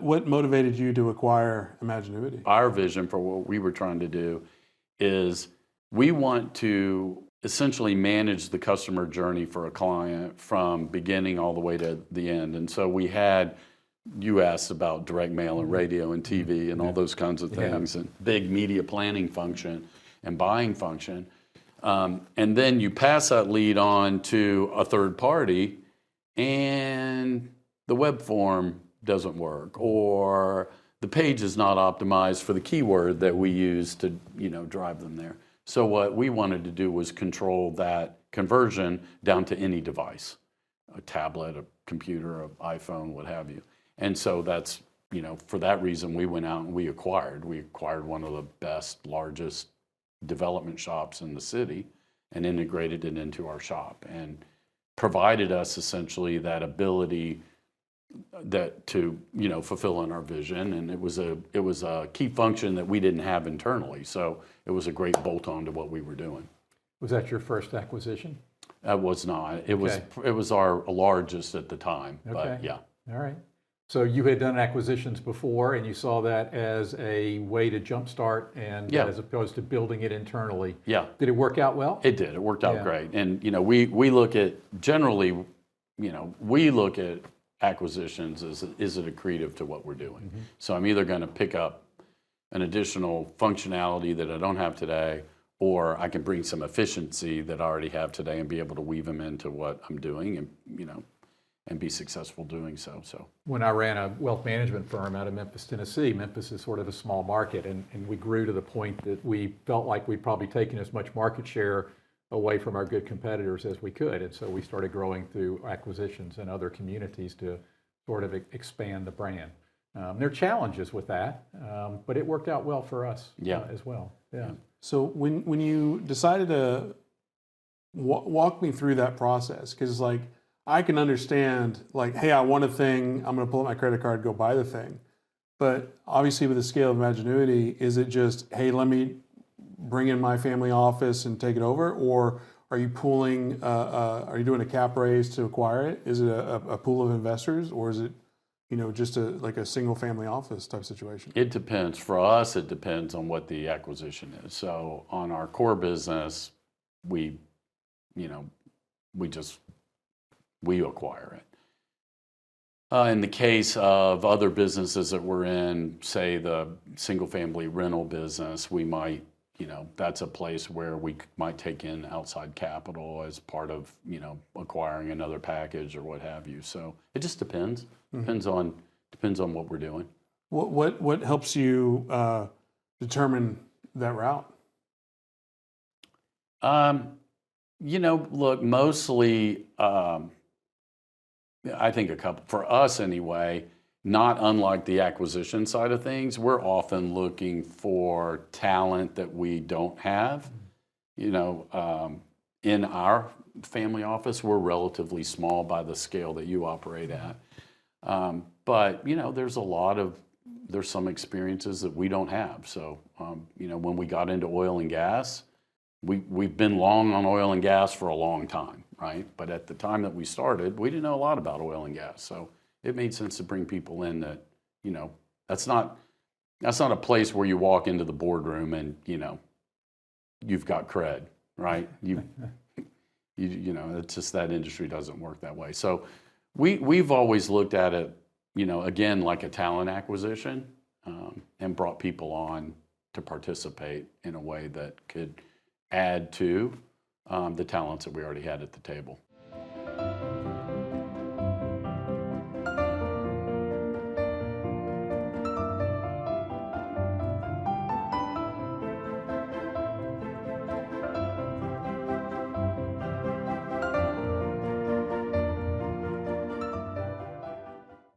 what motivated you to acquire Imaginuity? Our vision for what we were trying to do is we want to essentially manage the customer journey for a client from beginning all the way to the end. And so we had, you asked about direct mail and radio and TV and all those kinds of things, and big media planning function and buying function. And then you pass that lead on to a third party and the web form doesn't work, or the page is not optimized for the keyword that we use to, drive them there. So what we wanted to do was control that conversion down to any device, a tablet, a computer, an iPhone, what have you. And so that's, for that reason, we went out and we acquired one of the best, largest development shops in the city and integrated it into our shop and provided us essentially that ability to fulfill on our vision. And it was a key function that we didn't have internally, so it was a great bolt-on to what we were doing. Was that your first acquisition? It was not. It was our largest at the time. But yeah. All right. So you had done acquisitions before, and you saw that as a way to jumpstart, and as opposed to building it internally. Yeah. Did it work out well? It did. It worked out great. And we look at generally, we look at acquisitions as, is it accretive to what we're doing? Mm-hmm. So I'm either going to pick up an additional functionality that I don't have today, or I can bring some efficiency that I already have today and be able to weave them into what I'm doing, and and be successful doing so. So when I ran a wealth management firm out of Memphis, Tennessee, Memphis is sort of a small market, and we grew to the point that we felt like we'd probably taken as much market share away from our good competitors as we could. And so we started growing through acquisitions in other communities to sort of expand the brand. There are challenges with that, but it worked out well for us as well. Yeah. So when you decided to walk me through that process, because I can understand hey, I want a thing, I'm going to pull out my credit card, go buy the thing. But obviously with the scale of Imaginuity, is it just, hey, let me bring in my family office and take it over? Or are you pooling, are you doing a cap raise to acquire it? Is it a pool of investors, or is it, just a single family office type situation? It depends. For us, it depends on what the acquisition is. So on our core business, we acquire it. In the case of other businesses that we're in, say the single family rental business, we might, that's a place where we might take in outside capital as part of, acquiring another package or what have you. So it just depends. Mm-hmm. Depends on what we're doing. What helps you determine that route? Look, mostly, I think a couple, for us anyway, not unlike the acquisition side of things, we're often looking for talent that we don't have. In our family office, we're relatively small by the scale that you operate at. But, there's some experiences that we don't have. So, when we got into oil and gas, we've been long on oil and gas for a long time, right? But at the time that we started, we didn't know a lot about oil and gas. So it made sense to bring people in that, that's not a place where you walk into the boardroom and, you've got cred, right? It's just that industry doesn't work that way. So we've always looked at it, again, like a talent acquisition, and brought people on to participate in a way that could add to the talents that we already had at the table.